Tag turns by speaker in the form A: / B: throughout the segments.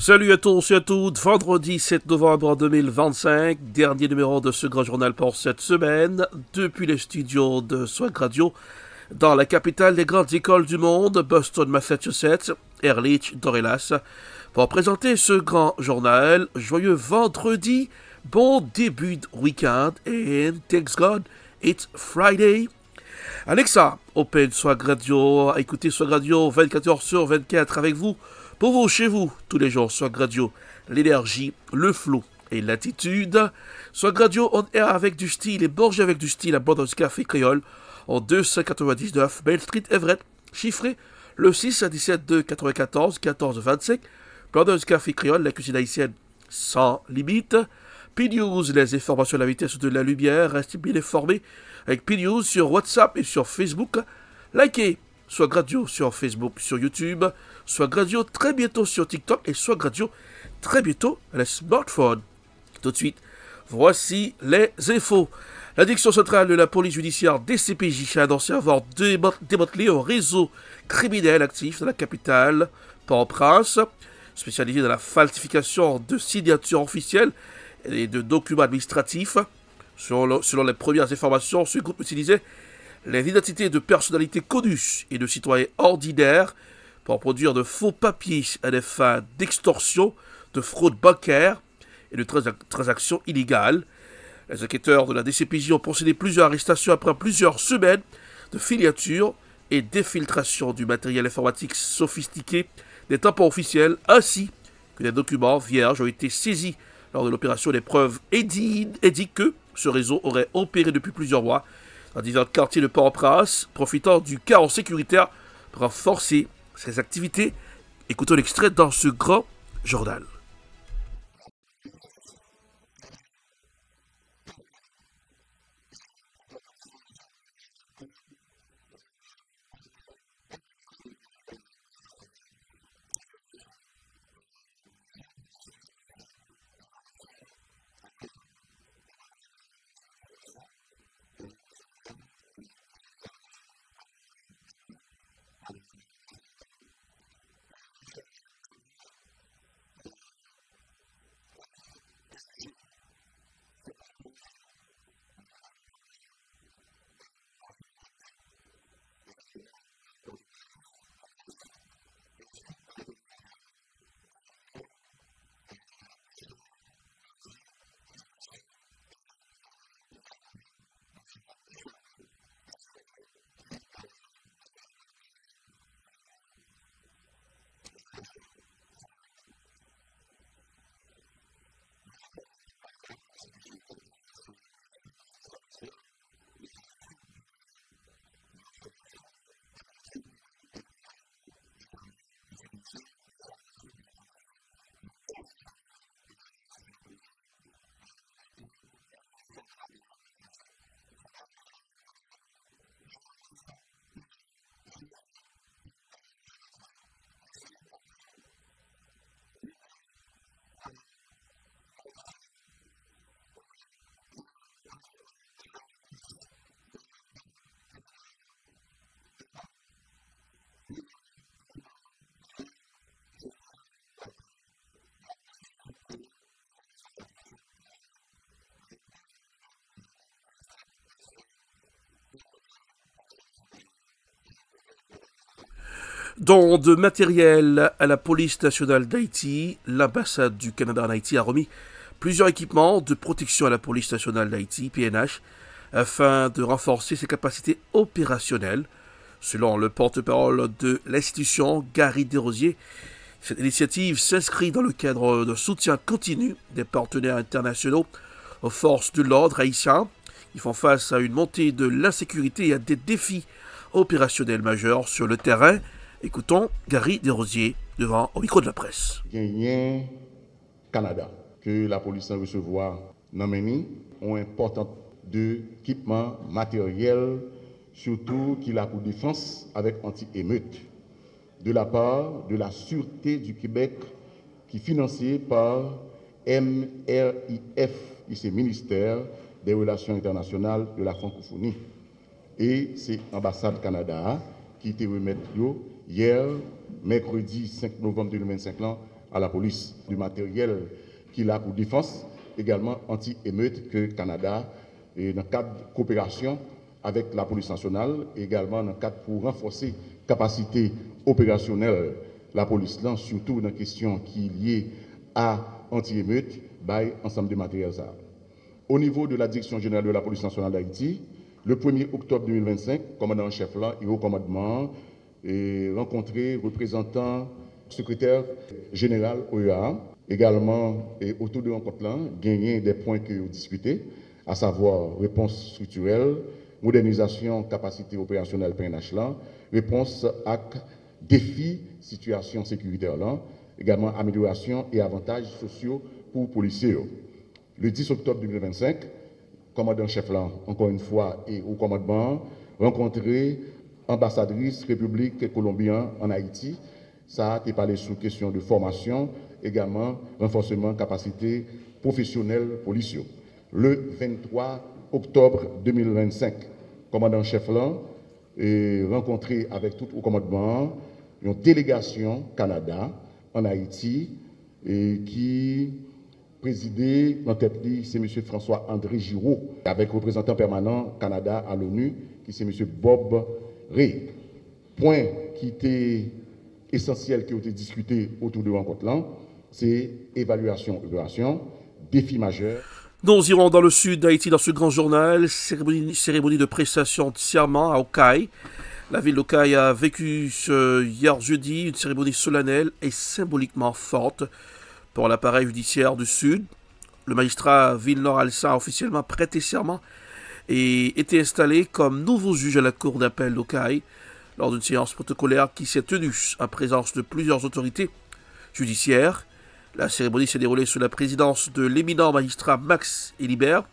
A: Salut à tous et à toutes, vendredi 7 novembre 2025, dernier numéro de ce grand journal pour cette semaine, depuis les studios de Swag Radio, dans la capitale des grandes écoles du monde, Boston, Massachusetts, Ehrlich, Dorelas, pour présenter ce grand journal. Joyeux vendredi, bon début de week-end, and thanks God, it's Friday. Alexa, open Swag Radio, écoutez Swag Radio 24 heures sur 24 avec vous, pour vous, chez vous, tous les jours, Swag Radio, l'énergie, le flow et l'attitude. Swag Radio on air avec du style et borgé avec du style à Brothers Café Créole en 299 Main Street Everett, chiffré le 6 à 17 de 94 14 25. Brothers Café Créole, la cuisine haïtienne sans limite. P-News, les informations à la vitesse de la lumière, restez bien informés avec P-News sur WhatsApp et sur Facebook. Likez Swag Radio sur Facebook, sur YouTube, Swag Radio très bientôt sur TikTok et Swag Radio très bientôt à les smartphones. Tout de suite, voici les infos. La direction centrale de la police judiciaire DCPJ a annoncé avoir démantelé un réseau criminel actif dans la capitale Port-au-Prince, spécialisé dans la falsification de signatures officielles et de documents administratifs. Selon les premières informations, ce groupe utilisait les identités de personnalités connues et de citoyens ordinaires pour produire de faux papiers à des fins d'extorsion, de fraude bancaire et de transactions illégales. Les enquêteurs de la DCPJ ont procédé plusieurs arrestations après plusieurs semaines de filature et d'infiltration du matériel informatique sophistiqué, des tampons officiels ainsi que des documents vierges ont été saisis lors de l'opération. Des preuves indiquent que ce réseau aurait opéré depuis plusieurs mois dans divers quartiers de Port-au-Prince, profitant du chaos sécuritaire pour renforcer ses activités. Écoutons l'extrait dans ce grand journal. Don de matériel à la police nationale d'Haïti, l'ambassade du Canada en Haïti a remis plusieurs équipements de protection à la police nationale d'Haïti, PNH, afin de renforcer ses capacités opérationnelles. Selon le porte-parole de l'institution, Gary Desrosiers, cette initiative s'inscrit dans le cadre de soutien continu des partenaires internationaux aux forces de l'ordre haïtiens qui font face à une montée de l'insécurité et à des défis opérationnels majeurs sur le terrain. Écoutons Gary Desrosiers devant au micro de la presse.
B: Gagné Canada que la police a recevoir dans Meni ont important d'équipement matériel surtout qu'il a pour défense avec anti-émeute de la part de la Sûreté du Québec qui est financée par MRIF, qui c'est Ministère des Relations internationales de la francophonie. Et c'est l'ambassade Canada qui te remet hier, mercredi 5 novembre 2025, à la police du matériel qu'il a pour défense, également anti-émeute que Canada, et dans le cadre de coopération avec la police nationale, également dans le cadre pour renforcer capacité opérationnelle la police, là, surtout dans la question qui est liée à anti-émeute, by ensemble de matériel. Au niveau de la direction générale de la police nationale d'Haïti, le 1er octobre 2025, commandant en chef là et au commandement, et rencontré représentant secrétaire général OEA, également et autour de rencontre là, gagné des points que vous discutez, à savoir réponse structurelle, modernisation capacité opérationnelle PNH là, réponse à défis situation sécuritaire là, également amélioration et avantages sociaux pour policiers. Le 10 octobre 2025, commandant chef là, encore une fois, et au commandement, rencontré ambassadrice République colombienne en Haïti. Ça a été parlé sous question de formation, également renforcement capacité professionnelle policière. Le 23 octobre 2025, commandant chef là, est rencontré avec tout au commandement une délégation Canada en Haïti et qui présidé dans tête c'est M. François-André Giraud, avec représentant permanent Canada à l'ONU, qui c'est M. Bob Ray. Point qui était essentiel qui a été discuté autour de la rencontre là, c'est évaluation opération, défi majeur.
A: Nous irons dans le sud d'Haïti dans ce grand journal, cérémonie de prestation de serment à Okai. La ville d'Okai a vécu hier jeudi une cérémonie solennelle et symboliquement forte pour l'appareil judiciaire du Sud. Le magistrat Villenor Alsa a officiellement prêté serment et été installé comme nouveau juge à la cour d'appel d'Okai lors d'une séance protocolaire qui s'est tenue en présence de plusieurs autorités judiciaires. La cérémonie s'est déroulée sous la présidence de l'éminent magistrat Max Elibert,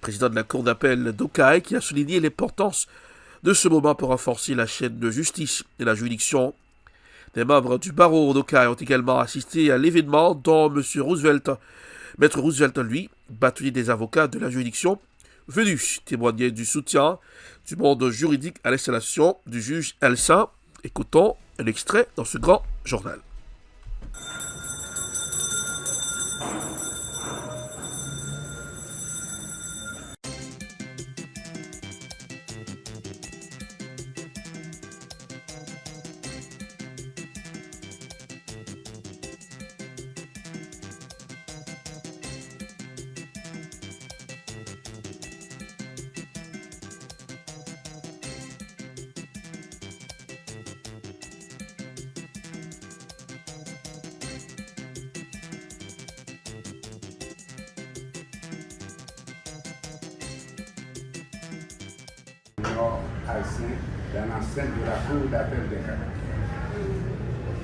A: président de la cour d'appel d'Okai, qui a souligné l'importance de ce moment pour renforcer la chaîne de justice et la juridiction. Des membres du barreau d'Okai ont également assisté à l'événement dont M. Roosevelt, Maître Roosevelt, lui, bâtonnier des avocats de la juridiction, venu témoigner du soutien du monde juridique à l'installation du juge Alsa. Écoutons un extrait dans ce grand journal.
C: Dans l'enceinte de la cour d'appel de Canada.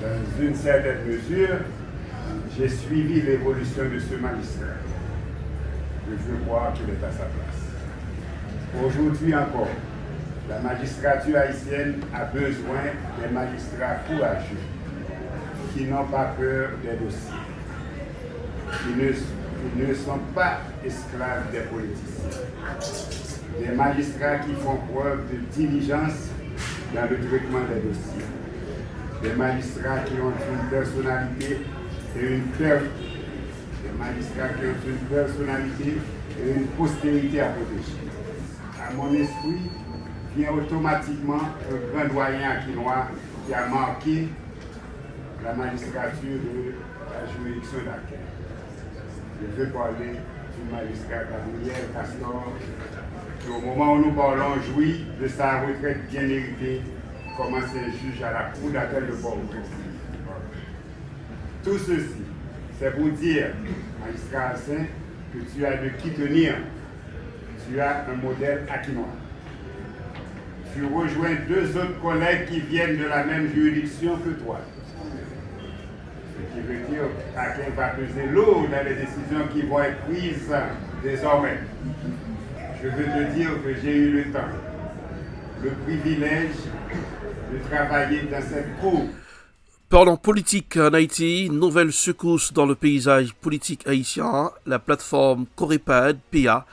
C: Dans une certaine mesure, j'ai suivi l'évolution de ce magistrat. Je veux croire qu'il est à sa place. Aujourd'hui encore, la magistrature haïtienne a besoin des magistrats courageux qui n'ont pas peur des dossiers, qui ne sont pas esclaves des politiciens. Des magistrats qui font preuve de diligence dans le traitement des dossiers. Des magistrats qui ont une personnalité et une postérité à protéger. À mon esprit vient automatiquement un grand doyen aquinois qui a marqué la magistrature de la juridiction d'Aquin. Je veux parler du magistrat Gabriel Castor, qui au moment où nous parlons jouit de sa retraite bien méritée comme ancien juge à la cour d'appel de Port-au-Prince. Tout ceci, c'est pour dire, magistrat Alsin, que tu as de qui tenir. Tu as un modèle aquinois. Tu rejoins deux autres collègues qui viennent de la même juridiction que toi. Ce qui veut dire qu'Aquin va peser lourd dans les décisions qui vont être prises désormais. Je veux te dire que j'ai eu le temps, le privilège de travailler dans cette cour.
A: Parlons politique en Haïti, nouvelle secousse dans le paysage politique haïtien. La plateforme Corépad, PA,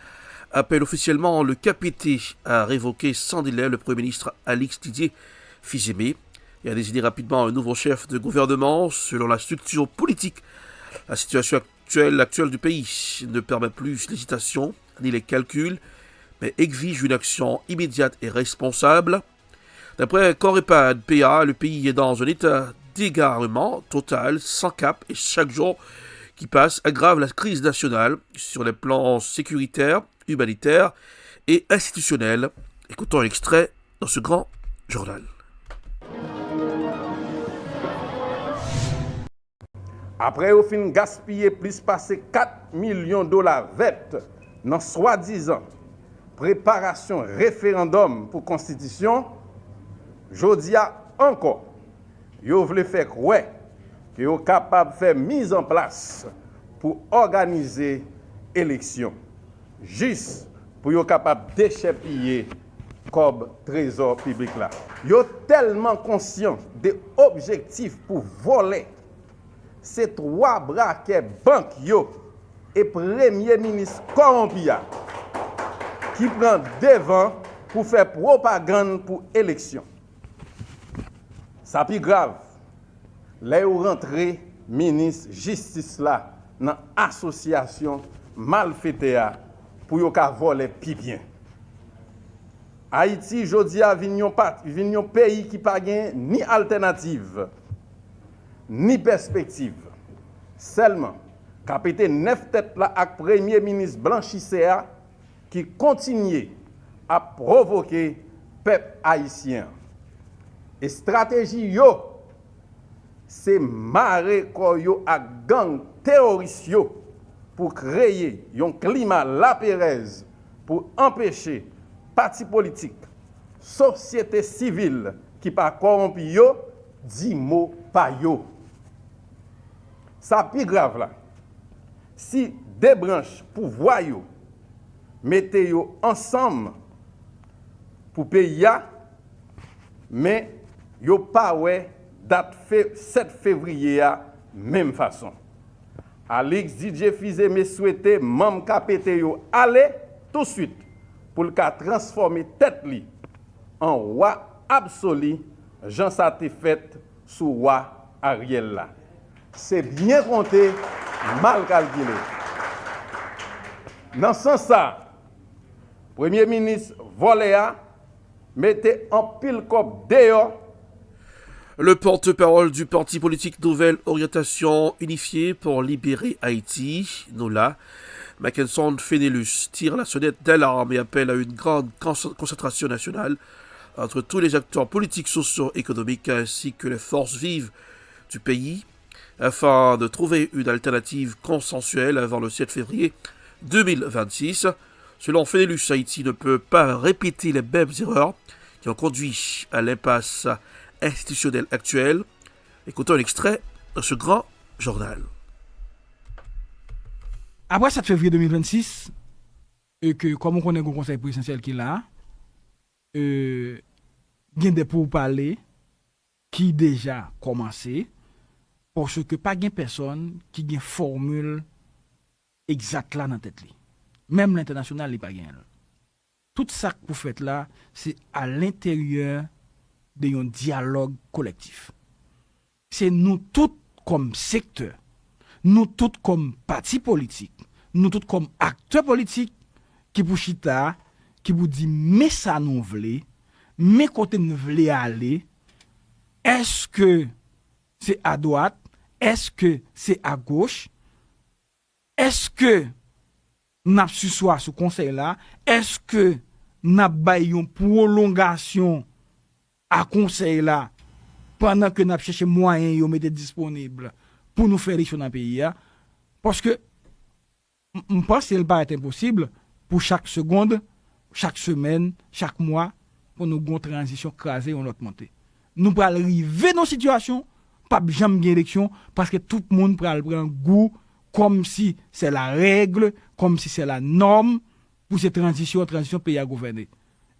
A: appelle officiellement le KPT à révoquer sans délai le Premier ministre Alix Didier Fils-Aimé. et a désigné rapidement un nouveau chef de gouvernement selon la structure politique. La situation actuelle du pays ne permet plus l'hésitation ni les calculs, mais exige une action immédiate et responsable. D'après Corepad PA, le pays est dans un état d'égarement total, sans cap, et chaque jour qui passe aggrave la crise nationale sur les plans sécuritaires, humanitaires et institutionnels. Écoutons un extrait dans ce grand journal.
D: Après au fin gaspiller plus passé 4 millions de dollars vêtes dans soi-disant préparation référendum pour constitution, jodi a encore yo vle faire croire que yo capable faire mise en place pour organiser élection juste pour yo capable déchepiller comme trésor public là. Yo tellement conscient des objectifs pour voler ces trois braquets banque yo et premier ministre corrompu qui prend devant pour faire propagande pour élection. Ça plus grave. Là où rentré ministre justice là dans association malfaiteur pour yo ka voler pi bien. Haïti jodi a vignon pays qui pas gain ni alternative ni perspective. Seulement capité 9 têtes là avec premier ministre blanchisseur qui continue à provoquer peuple haïtien. Et stratégie yo c'est marrer yo à gang terroriste yo pour créer un climat la pérez pour empêcher parti politique, société civile qui pas corrompu yo di mot pa yo. Ça plus grave là. Si des branches pouvoir yo mettez yo ensemble pour payer, mais yo pas ouais date 7 février à même façon. Alex DJ Fizé me souhaité membre KPT yo aller tout de suite pour le cas transformer tête li en roi absolu, Jean ça te fait sous roi Ariel là. C'est bien compté, mal calculé. Dans ce sens ça, Premier ministre Voléa mettez en pile cop dehors.
A: Le porte-parole du parti politique Nouvelle Orientation Unifiée pour libérer Haïti, NOLA, Mackenson Fenelus, tire la sonnette d'alarme et appelle à une grande concentration nationale entre tous les acteurs politiques, sociaux, économiques ainsi que les forces vives du pays afin de trouver une alternative consensuelle avant le 7 février 2026. Selon Fenelus, Haïti ne peut pas répéter les mêmes erreurs qui ont conduit à l'impasse institutionnelle actuelle. Écoutons un extrait de ce grand journal.
E: Après 7 février 2026, et que comme on connaît le conseil présidentiel qui est là, il y a des pourparlers qui déjà commencé, parce que pas de personne qui a une formule exacte là dans la tête. Même l'international n'est pas gain. Tout ça que vous faites là, c'est à l'intérieur d'un dialogue collectif. C'est nous tous comme secteur, nous tous comme parti politique, nous tous comme acteurs politiques qui pour chita, qui vous dit mais ça nous voulons, mais côté nous voulons aller, est-ce que c'est à droite, est-ce que c'est à gauche, est-ce que n'a sussoir ce conseil là, est-ce que n'a bayon prolongation à conseil là pendant que n'a cherché moyen yo mettre disponible pour nous faire élection dans le pays parce que je pense qu'il va être impossible pour chaque seconde, chaque semaine, chaque mois pour nous une transition crasée ou notre montée. Nous pour arriver dans une situation pas jamais bien élection parce que tout le monde prend goût comme si c'est la règle, comme si c'est la norme pour cette transition pays à gouverner.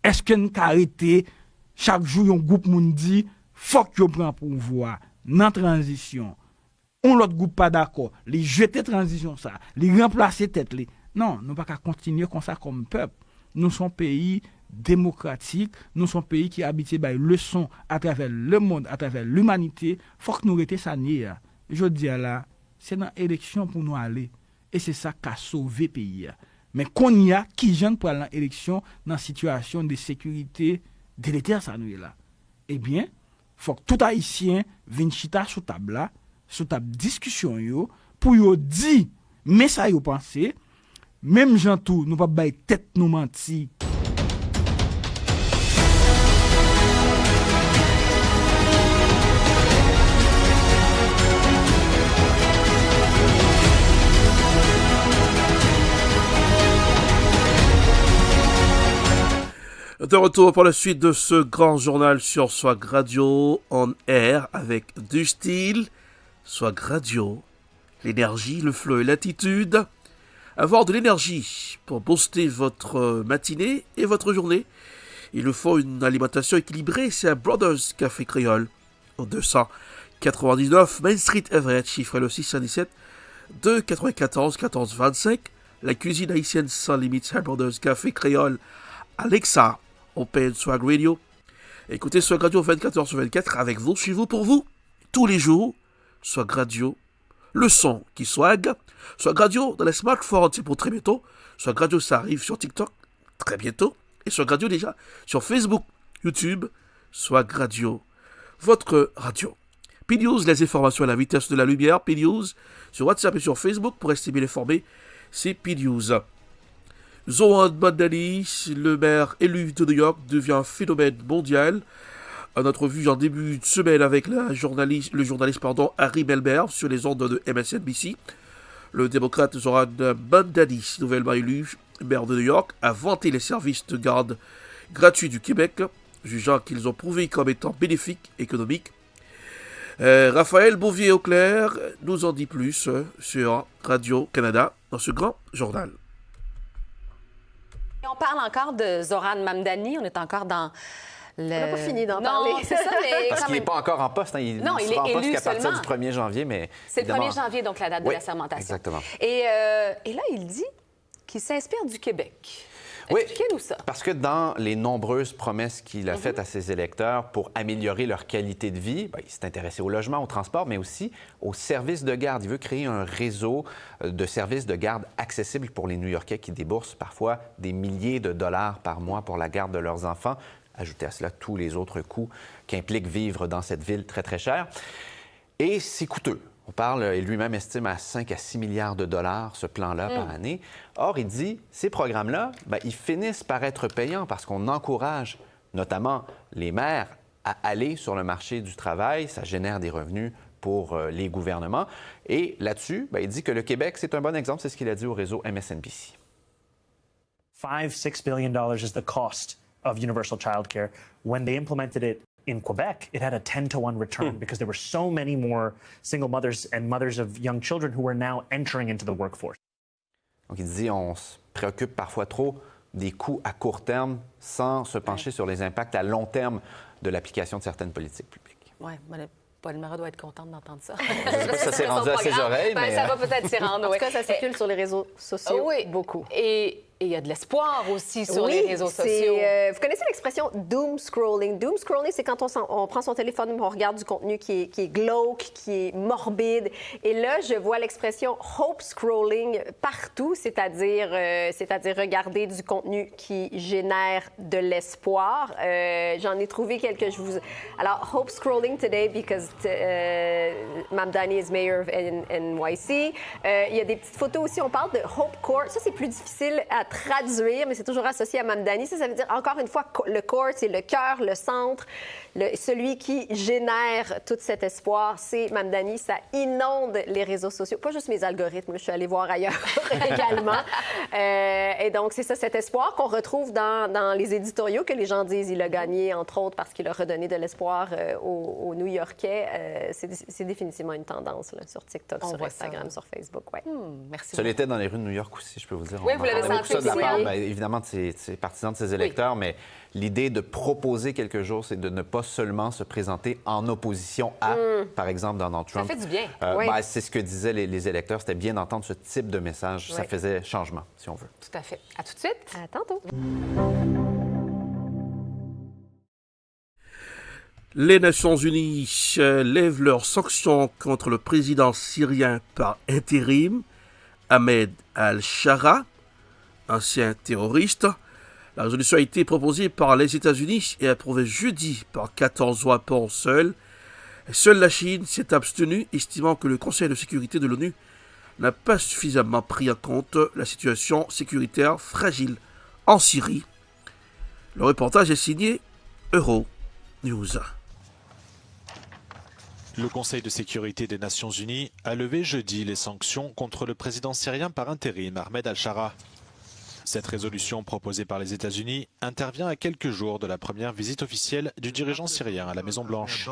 E: Est-ce que nous arrêter chaque jour un groupe moun dit faut que prend pouvoir dans transition. On l'autre groupe pas d'accord, les jeter transition ça, les remplacer tête les. Non, nous pas qu'à continuer comme ça comme peuple. Nous sommes pays démocratique, nous sommes un pays qui est habité par leçons à travers le monde, à travers l'humanité. Faut que nous restions ça nier. Je dis là, c'est dans l'élection pour nous aller. Et c'est ça qui a sauvé le pays. Mais qu'on y a, qui jeune pour aller dans l'élection, dans une situation de sécurité délétère, ça nous est là. Eh bien, faut que tout Haïtien vienne chita sous table là, sous table discussion yo, pour yo dire, mais ça yo pensé, même gens tout, nous pas bailler tête nous mentir.
A: De retour pour la suite de ce grand journal sur Swag Radio on air avec du style. Swag Radio, l'énergie, le flow et l'attitude. Avoir de l'énergie pour booster votre matinée et votre journée. Il nous faut une alimentation équilibrée. C'est à Brothers Café Créole au 299 Main Street Everett, chiffré le 617 2 94 14 25. La cuisine haïtienne sans limite, c'est à Brothers Café Créole. Alexa, Open Swag Radio. Écoutez Swag Radio 24h/24 avec vous, chez vous, pour vous, tous les jours. Swag Radio, le son qui swag. Swag Radio dans les smartphones, c'est pour très bientôt. Swag Radio, ça arrive sur TikTok très bientôt. Et Swag Radio déjà sur Facebook, YouTube. Swag Radio, votre radio. P-News, les informations à la vitesse de la lumière. P-News sur WhatsApp et sur Facebook pour rester bien informé. C'est P-News. Zoran Mandani, le maire élu de New York, devient un phénomène mondial. À notre vue en début de semaine avec le journaliste Harry Melber sur les ondes de MSNBC. Le démocrate Zoran Mandani, nouvellement élu maire de New York, a vanté les services de garde gratuits du Québec, jugeant qu'ils ont prouvé comme étant bénéfiques économiques. Raphaël Bouvier-Auclair nous en dit plus sur Radio-Canada dans ce grand journal.
F: On parle encore de Zoran Mamdani, on est encore dans le...
G: On n'a pas fini d'en parler.
F: C'est ça, mais
H: parce qu'il n'est pas encore en poste. Hein. Il sera en poste qu'à partir du 1er janvier. Mais
F: c'est le 1er janvier, donc la date de la sermentation.
H: Exactement.
F: Et là, il dit qu'il s'inspire du Québec. Expliquez-nous ça.
H: Parce que dans les nombreuses promesses qu'il a faites à ses électeurs pour améliorer leur qualité de vie, il s'est intéressé au logement, au transport, mais aussi aux services de garde. Il veut créer un réseau de services de garde accessibles pour les New-Yorkais qui déboursent parfois des milliers de dollars par mois pour la garde de leurs enfants. Ajoutez à cela tous les autres coûts qu'implique vivre dans cette ville très, très chère. Et c'est coûteux. On parle, et lui-même estime à 5 à 6 milliards de dollars ce plan-là par année. Or, il dit, ces programmes-là, ils finissent par être payants parce qu'on encourage notamment les maires à aller sur le marché du travail. Ça génère des revenus pour les gouvernements. Et là-dessus, il dit que le Québec, c'est un bon exemple. C'est ce qu'il a dit au réseau MSNBC.
I: $5-6 billion is the cost of universal childcare. When they implemented it in Quebec, it had a 10-to-1 return because there were so many more single mothers and mothers of young children who were now entering into the workforce.
H: Donc, il dit on se préoccupe parfois trop des coûts à court terme sans se pencher sur les impacts à long terme de l'application de certaines politiques publiques.
F: Oui, Paul Mara doit être contente d'entendre ça.
H: Je ne sais pas si ça s'est rendu à ses oreilles, mais...
F: Ça va peut-être s'y rendre,
G: En tout cas, ça circule sur les réseaux sociaux beaucoup.
F: Et il y a de l'espoir aussi sur les réseaux sociaux.
G: Vous connaissez l'expression doom scrolling. Doom scrolling, c'est quand on prend son téléphone et on regarde du contenu qui est glauque, qui est morbide. Et là, je vois l'expression hope scrolling partout, c'est-à-dire regarder du contenu qui génère de l'espoir. J'en ai trouvé quelques. Alors, hope scrolling today because Mamdani is mayor of NYC. Il y a des petites photos aussi. On parle de Hope Court. Ça, c'est plus difficile à traduire, mais c'est toujours associé à Mamdani. Ça veut dire, encore une fois, le court, c'est le cœur, le centre, celui qui génère tout cet espoir, c'est Mamdani. Ça inonde les réseaux sociaux. Pas juste mes algorithmes, je suis allée voir ailleurs également. Et donc, c'est ça, cet espoir qu'on retrouve dans les éditoriaux que les gens disent. Il a gagné, entre autres, parce qu'il a redonné de l'espoir aux New-Yorkais. C'est définitivement une tendance là, sur TikTok, sur Instagram, sur Facebook. Ouais.
F: Merci.
H: Ça l'était dans les rues de New York aussi, je peux vous dire.
F: Oui, vous l'avez senti
H: de la part, évidemment, de ses partisans, de ses électeurs, mais l'idée de proposer quelque chose, c'est de ne pas seulement se présenter en opposition à, par exemple, Donald Trump.
F: Ça fait du bien.
H: C'est ce que disaient les électeurs. C'était bien d'entendre ce type de message. Ça faisait changement, si on veut.
F: Tout à fait. À tout de suite.
G: À tantôt.
A: Les Nations Unies lèvent leurs sanctions contre le président syrien par intérim, Ahmed al-Shara, ancien terroriste. La résolution a été proposée par les États-Unis et approuvée jeudi par 14 voix pour seule. Seule la Chine s'est abstenue, estimant que le Conseil de sécurité de l'ONU n'a pas suffisamment pris en compte la situation sécuritaire fragile en Syrie. Le reportage est signé Euro News.
J: Le Conseil de sécurité des Nations Unies a levé jeudi les sanctions contre le président syrien par intérim, Ahmed al-Shara. Cette résolution proposée par les États-Unis intervient à quelques jours de la première visite officielle du dirigeant syrien à la Maison-Blanche.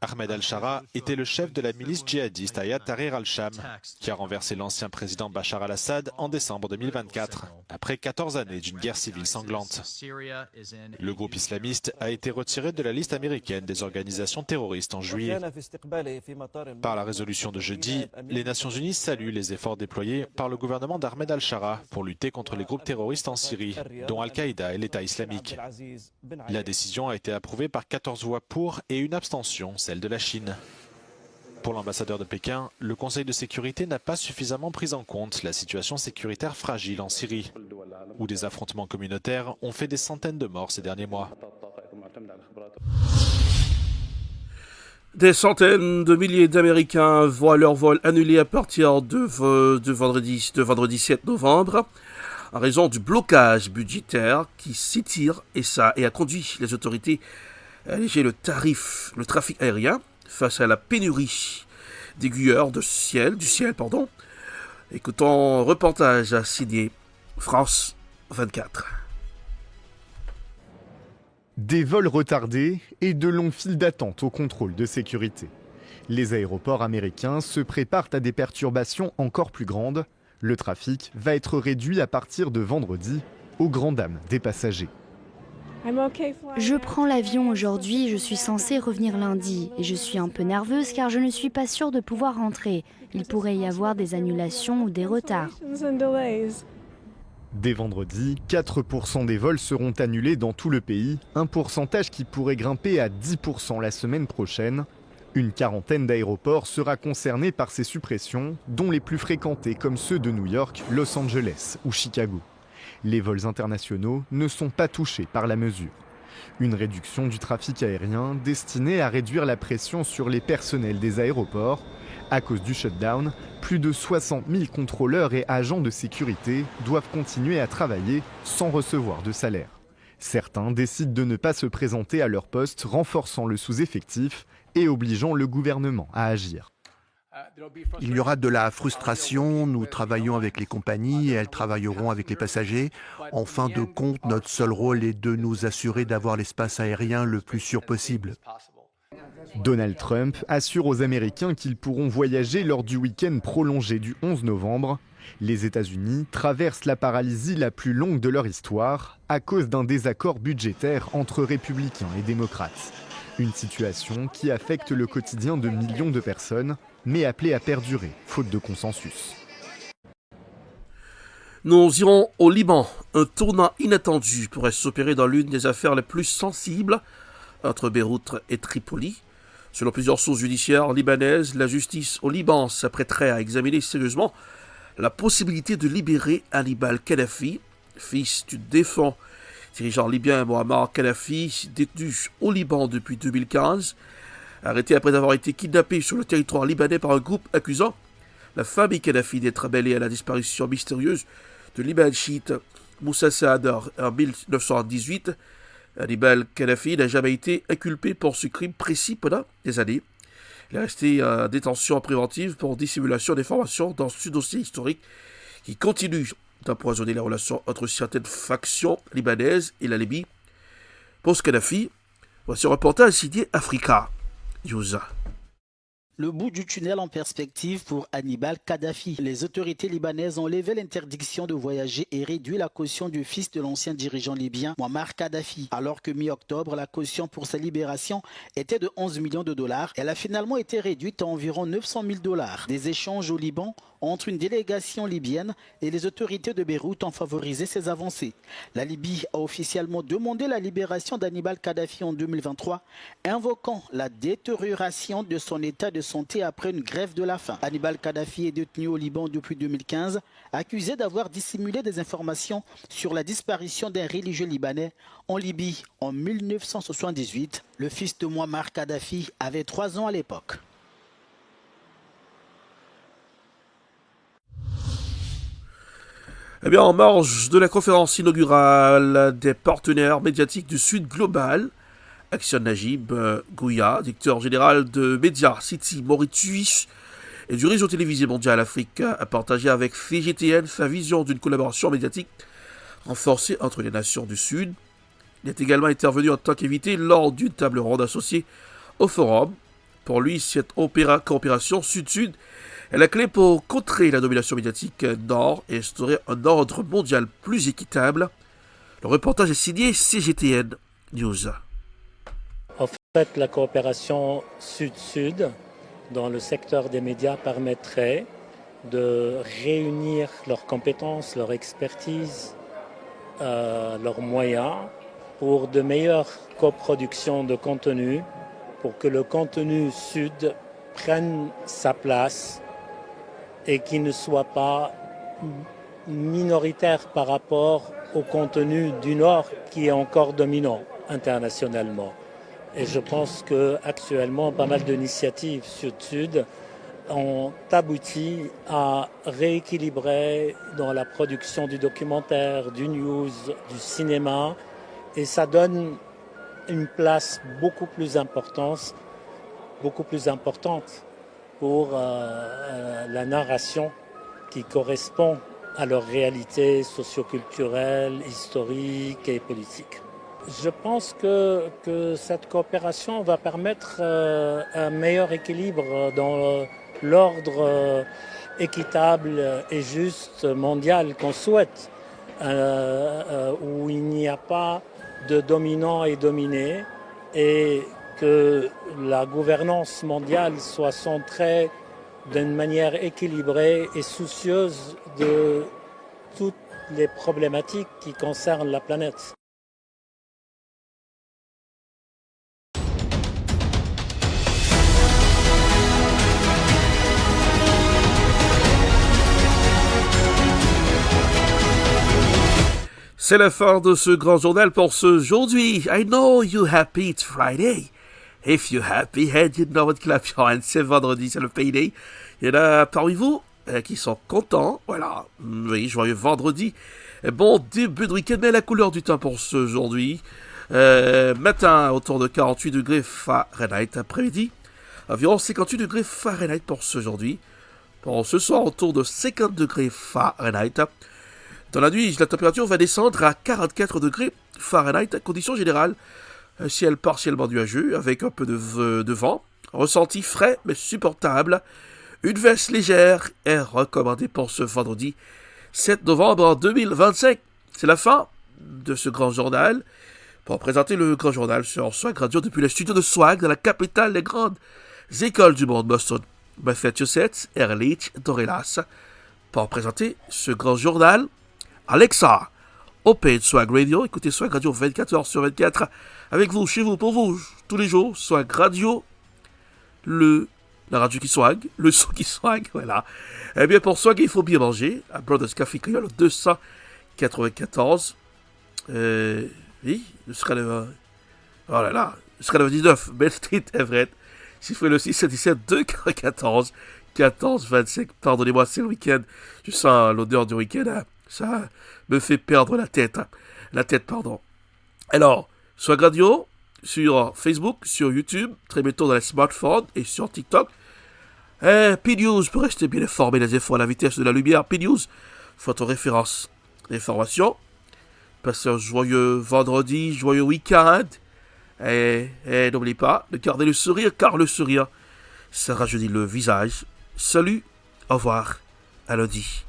J: Ahmed al-Shara était le chef de la milice djihadiste Hayat Tahrir al-Sham, qui a renversé l'ancien président Bachar al-Assad en décembre 2024, après 14 années d'une guerre civile sanglante. Le groupe islamiste a été retiré de la liste américaine des organisations terroristes en juillet. Par la résolution de jeudi, les Nations Unies saluent les efforts déployés par le gouvernement d'Ahmed al-Shara pour lutter contre les groupes terroristes en Syrie, dont Al-Qaïda et l'État islamique. La décision a été approuvée par 14 voix pour et une abstention, celle de la Chine. Pour l'ambassadeur de Pékin, le Conseil de sécurité n'a pas suffisamment pris en compte la situation sécuritaire fragile en Syrie, où des affrontements communautaires ont fait des centaines de morts ces derniers mois.
A: Des centaines de milliers d'Américains voient leur vol annulé à partir de vendredi 7 novembre en raison du blocage budgétaire qui s'étire et a conduit les autorités à alléger le trafic aérien face à la pénurie d'aiguilleurs du ciel. Écoutons un reportage signé France 24.
K: Des vols retardés et de longues files d'attente au contrôle de sécurité. Les aéroports américains se préparent à des perturbations encore plus grandes. Le trafic va être réduit à partir de vendredi, aux grandes dames des passagers.
L: Je prends l'avion aujourd'hui, je suis censée revenir lundi et je suis un peu nerveuse car je ne suis pas sûre de pouvoir rentrer. Il pourrait y avoir des annulations ou des retards.
K: Dès vendredi, 4% des vols seront annulés dans tout le pays, un pourcentage qui pourrait grimper à 10% la semaine prochaine. Une quarantaine d'aéroports sera concernée par ces suppressions, dont les plus fréquentés comme ceux de New York, Los Angeles ou Chicago. Les vols internationaux ne sont pas touchés par la mesure. Une réduction du trafic aérien destinée à réduire la pression sur les personnels des aéroports. À cause du shutdown, plus de 60 000 contrôleurs et agents de sécurité doivent continuer à travailler sans recevoir de salaire. Certains décident de ne pas se présenter à leur poste, renforçant le sous-effectif et obligeant le gouvernement à agir.
M: Il y aura de la frustration, nous travaillons avec les compagnies et elles travailleront avec les passagers. En fin de compte, notre seul rôle est de nous assurer d'avoir l'espace aérien le plus sûr possible.
K: Donald Trump assure aux Américains qu'ils pourront voyager lors du week-end prolongé du 11 novembre. Les États-Unis traversent la paralysie la plus longue de leur histoire à cause d'un désaccord budgétaire entre républicains et démocrates. Une situation qui affecte le quotidien de millions de personnes, mais appelée à perdurer, faute de consensus.
A: Nous irons au Liban. Un tournant inattendu pourrait s'opérer dans l'une des affaires les plus sensibles entre Beyrouth et Tripoli. Selon plusieurs sources judiciaires libanaises, la justice au Liban s'apprêterait à examiner sérieusement la possibilité de libérer Hannibal Kadhafi, fils du défunt dirigeant libyen Mohamed Kadhafi, détenu au Liban depuis 2015, arrêté après avoir été kidnappé sur le territoire libanais par un groupe accusant la famille Kadhafi d'être mêlée à la disparition mystérieuse de l'imam chiite Moussa Saad en 1918. Hannibal Kadhafi n'a jamais été inculpé pour ce crime précis pendant des années. Il est resté en détention préventive pour dissimulation d'informations dans ce dossier historique qui continue d'empoisonner la relation entre certaines factions libanaises et la Libye. Post-Kadhafi, voici un reportage signé Africa News.
N: le bout du tunnel en perspective pour Hannibal Kadhafi. Les autorités libanaises ont levé l'interdiction de voyager et réduit la caution du fils de l'ancien dirigeant libyen, Muammar Kadhafi. Alors que mi-octobre, la caution pour sa libération était de 11 millions de dollars, elle a finalement été réduite à environ 900 000 dollars. Des échanges au Liban entre une délégation libyenne et les autorités de Beyrouth ont favorisé ces avancées. La Libye a officiellement demandé la libération d'Hannibal Kadhafi en 2023, invoquant la détérioration de son état de santé après une grève de la faim. Hannibal Kadhafi est détenu au Liban depuis 2015, accusé d'avoir dissimulé des informations sur la disparition d'un religieux libanais en Libye en 1978. Le fils de Muammar Kadhafi avait 3 ans à l'époque.
A: Eh bien, en marge de la conférence inaugurale des partenaires médiatiques du Sud global, Action Najib Gouya, directeur général de Media City Mauritius et du réseau télévisé mondial Afrique, a partagé avec CGTN sa vision d'une collaboration médiatique renforcée entre les nations du Sud. Il est également intervenu en tant qu'invité lors d'une table ronde associée au forum. Pour lui, cette coopération Sud-Sud est la clé pour contrer la domination médiatique Nord et instaurer un ordre mondial plus équitable. Le reportage est signé CGTN News.
O: En fait, la coopération Sud-Sud dans le secteur des médias permettrait de réunir leurs compétences, leur expertise, leurs moyens pour de meilleures coproductions de contenu, pour que le contenu Sud prenne sa place et qui ne soit pas minoritaire par rapport au contenu du Nord qui est encore dominant internationalement. Et je pense qu'actuellement, pas mal d'initiatives Sud-Sud ont abouti à rééquilibrer dans la production du documentaire, du news, du cinéma, et ça donne une place beaucoup plus importante pour la narration qui correspond à leur réalité socioculturelle, historique et politique. Je pense que cette coopération va permettre un meilleur équilibre dans l'ordre équitable et juste mondial qu'on souhaite, où il n'y a pas de dominant et dominé, et que la gouvernance mondiale soit centrée d'une manière équilibrée et soucieuse de toutes les problématiques qui concernent la planète.
A: C'est la fin de ce grand journal pour ce aujourd'hui. I know you happy, it's Friday. If you happy, head, you know what, clap your hands. C'est vendredi, c'est le payday. Il y en a parmi vous qui sont contents. Voilà, oui, joyeux vendredi. Bon début de week-end, mais la couleur du temps pour ce aujourd'hui. Matin, autour de 48 degrés Fahrenheit. Après-midi, environ 58 degrés Fahrenheit pour ce aujourd'hui. Pour ce soir, autour de 50 degrés Fahrenheit. Dans la nuit, la température va descendre à 44 degrés Fahrenheit. Condition générale, un ciel partiellement nuageux avec un peu de vent. Ressenti frais mais supportable. Une veste légère est recommandée pour ce vendredi 7 novembre 2025. C'est la fin de ce grand journal. Pour présenter le grand journal sur Swag Radio depuis les studios de Swag dans la capitale des grandes écoles du monde, Boston, Massachusetts, Ehrlich, Dorelas. Pour présenter ce grand journal, Alexa, open Swag Radio, écoutez Swag Radio 24 heures sur 24, avec vous, chez vous, pour vous, tous les jours, Swag Radio, la radio qui swag, le son qui swag, voilà. Eh bien, pour Swag, il faut bien manger, à Brothers Café Creole 294, oui, le sera le 19, Bell Street, Everett, chiffrez le 677 214 14 25, pardonnez-moi, c'est le week-end, je sens l'odeur du week-end, hein. Ça me fait perdre la tête. Alors, Swag Radio, sur Facebook, sur YouTube, très bientôt dans les smartphones et sur TikTok. P-News, pour rester bien informé des infos à la vitesse de la lumière. P-News, votre référence d'information. Passez un joyeux vendredi, joyeux week-end. Et n'oubliez pas de garder le sourire, car le sourire, se rajeunit le visage. Salut, au revoir, à lundi.